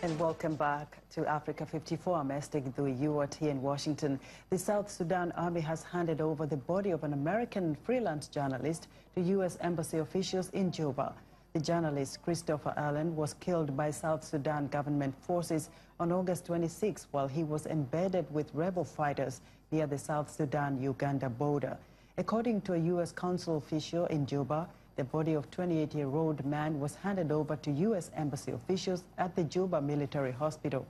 And welcome back to Africa 54. I'm Esther UOT in Washington. The South Sudan Army has handed over the body of an American freelance journalist to U.S. embassy officials in Juba. The journalist, Christopher Allen, was killed by South Sudan government forces on August 26 while he was embedded with rebel fighters near the South Sudan-Uganda border. According to a U.S. consul official in Juba, the body of 28-year-old man was handed over to U.S. embassy officials at the Juba Military Hospital.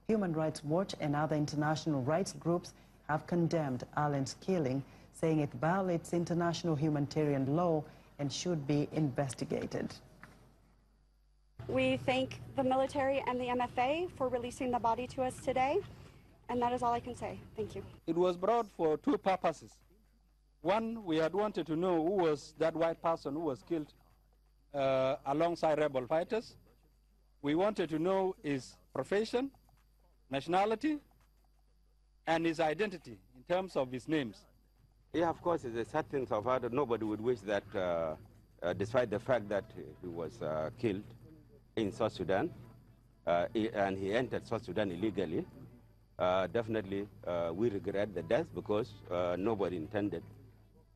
Human Rights Watch and other international rights groups have condemned Allen's killing, saying it violates international humanitarian law and should be investigated. We thank the military and the MFA for releasing the body to us today, and that is all I can say. Thank you. It was brought for two purposes. One, we had wanted to know who was that white person who was killed alongside rebel fighters. We wanted to know his profession, nationality, and his identity in terms of his names. Yeah, of course, it's a sad thing of how nobody would wish that, despite the fact that he was killed in South Sudan, and he entered South Sudan illegally, definitely we regret the death because nobody intended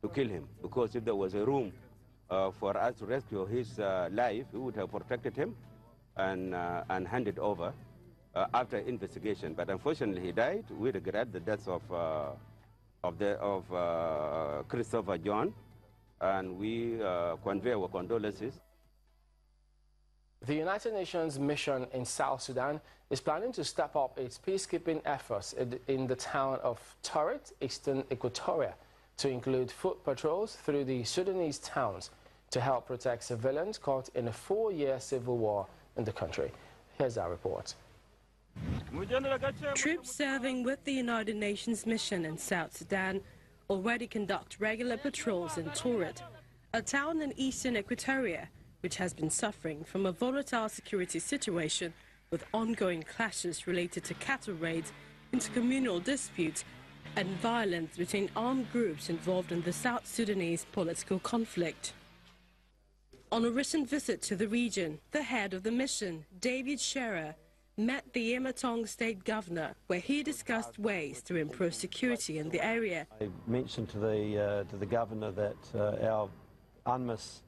to kill him, because if there was a room for us to rescue his life, we would have protected him and handed over after investigation. But unfortunately, he died. We regret the death of Christopher John, and we convey our condolences. The United Nations mission in South Sudan is planning to step up its peacekeeping efforts in the town of Torret, eastern Equatoria, to include foot patrols through the Sudanese towns to help protect civilians caught in a 4-year civil war in the country. Here's our report. Troops serving with the United Nations mission in South Sudan already conduct regular patrols in Torret, a town in eastern Equatoria which has been suffering from a volatile security situation with ongoing clashes related to cattle raids, intercommunal disputes and violence between armed groups involved in the South Sudanese political conflict. On a recent visit to the region, the head of the mission, David Shearer, met the Ematong state governor, where he discussed ways to improve security in the area. I mentioned to the governor that our UNMISS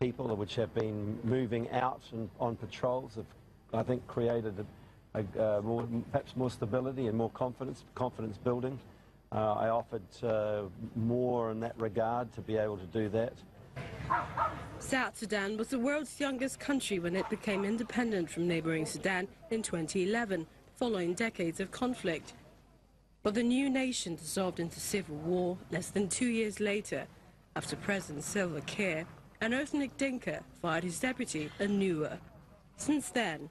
people, which have been moving out and on patrols, have, I think, created perhaps more stability and more confidence building. I offered more in that regard to be able to do that. South Sudan was the world's youngest country when it became independent from neighboring Sudan in 2011, following decades of conflict. But the new nation dissolved into civil war less than 2 years later, after President Salva Kiir and ethnic Dinka fired his deputy, Anua. Since then,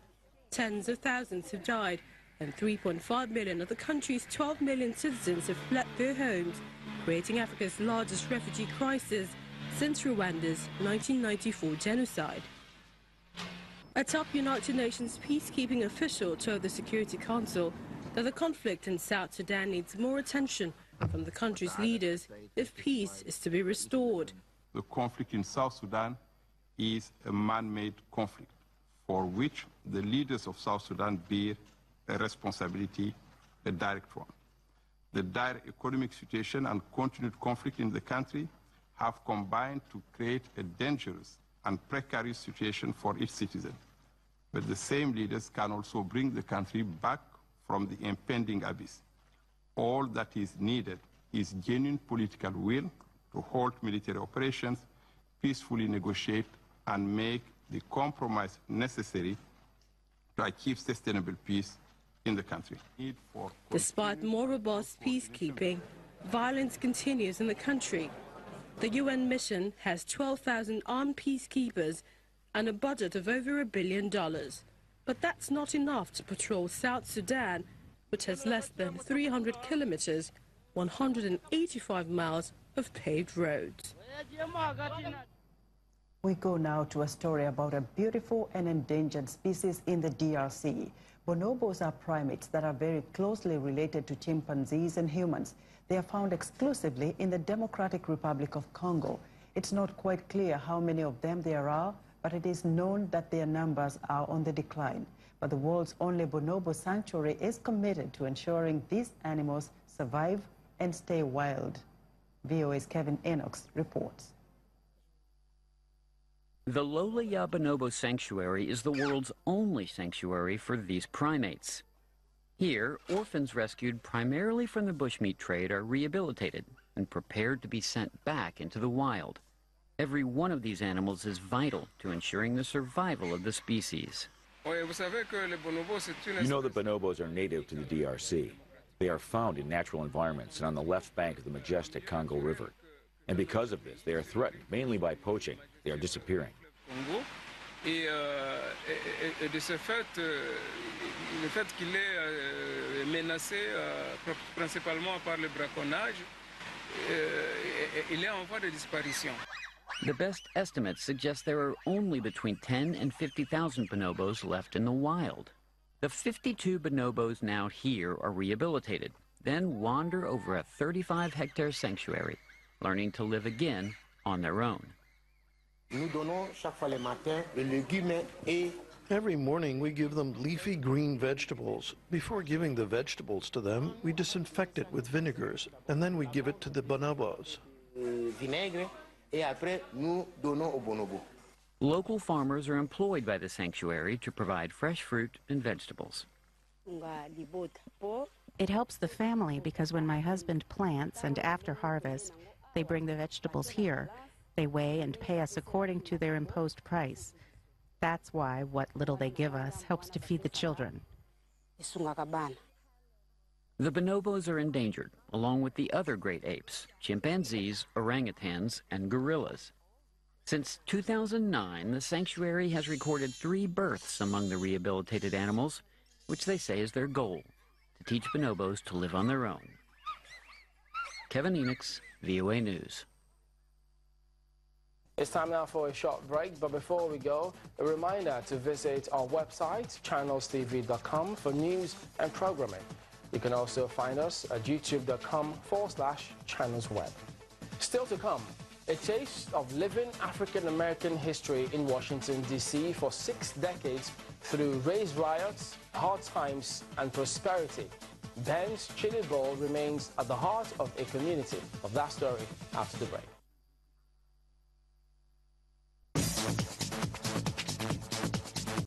tens of thousands have died, and 3.5 million of the country's 12 million citizens have fled their homes, creating Africa's largest refugee crisis since Rwanda's 1994 genocide. A top United Nations peacekeeping official told the Security Council that the conflict in South Sudan needs more attention from the country's leaders if peace is to be restored. The conflict in South Sudan is a man-made conflict for which the leaders of South Sudan bear a responsibility, a direct one. The dire economic situation and continued conflict in the country have combined to create a dangerous and precarious situation for its citizens. But the same leaders can also bring the country back from the impending abyss. All that is needed is genuine political will to halt military operations, peacefully negotiate, and make the compromise necessary to achieve sustainable peace in the country. Despite more robust peacekeeping, violence continues in the country. The UN mission has 12,000 armed peacekeepers and a budget of over $1 billion. But that's not enough to patrol South Sudan, which has less than 300 kilometers, 185 miles of paved roads. We go now to a story about a beautiful and endangered species in the DRC. Bonobos are primates that are very closely related to chimpanzees and humans. They are found exclusively in the Democratic Republic of Congo. It's not quite clear how many of them there are, but it is known that their numbers are on the decline. But the world's only bonobo sanctuary is committed to ensuring these animals survive and stay wild. VOA's Kevin Enox reports. The Lolaya Bonobo Sanctuary is the world's only sanctuary for these primates. Here, orphans rescued primarily from the bushmeat trade are rehabilitated and prepared to be sent back into the wild. Every one of these animals is vital to ensuring the survival of the species. You know that bonobos are native to the DRC. They are found in natural environments and on the left bank of the majestic Congo River. And because of this, they are threatened, mainly by poaching. They are disappearing. Et de ce fait, le fait qu'il est menacé principalement par le braconnage, il est en voie de disparition. The best estimates suggest there are only between 10 and 50,000 bonobos left in the wild. The 52 bonobos now here are rehabilitated, then wander over a 35-hectare sanctuary, learning to live again on their own. Every morning we give them leafy green vegetables. Before giving the vegetables to them, we disinfect it with vinegars, and then we give it to the bonobos. Local farmers are employed by the sanctuary to provide fresh fruit and vegetables. It helps the family because when my husband plants and after harvest, they bring the vegetables here. They weigh and pay us according to their imposed price. That's why what little they give us helps to feed the children. The bonobos are endangered, along with the other great apes, chimpanzees, orangutans, and gorillas. Since 2009, the sanctuary has recorded 3 births among the rehabilitated animals, which they say is their goal, to teach bonobos to live on their own. Kevin Enox, VOA News. It's time now for a short break, but before we go, a reminder to visit our website, channelstv.com, for news and programming. You can also find us at youtube.com/channelsweb. Still to come, a taste of living African-American history in Washington, D.C. for 6 decades through race riots, hard times, and prosperity. Ben's Chili Bowl remains at the heart of a community. Of that story after the break.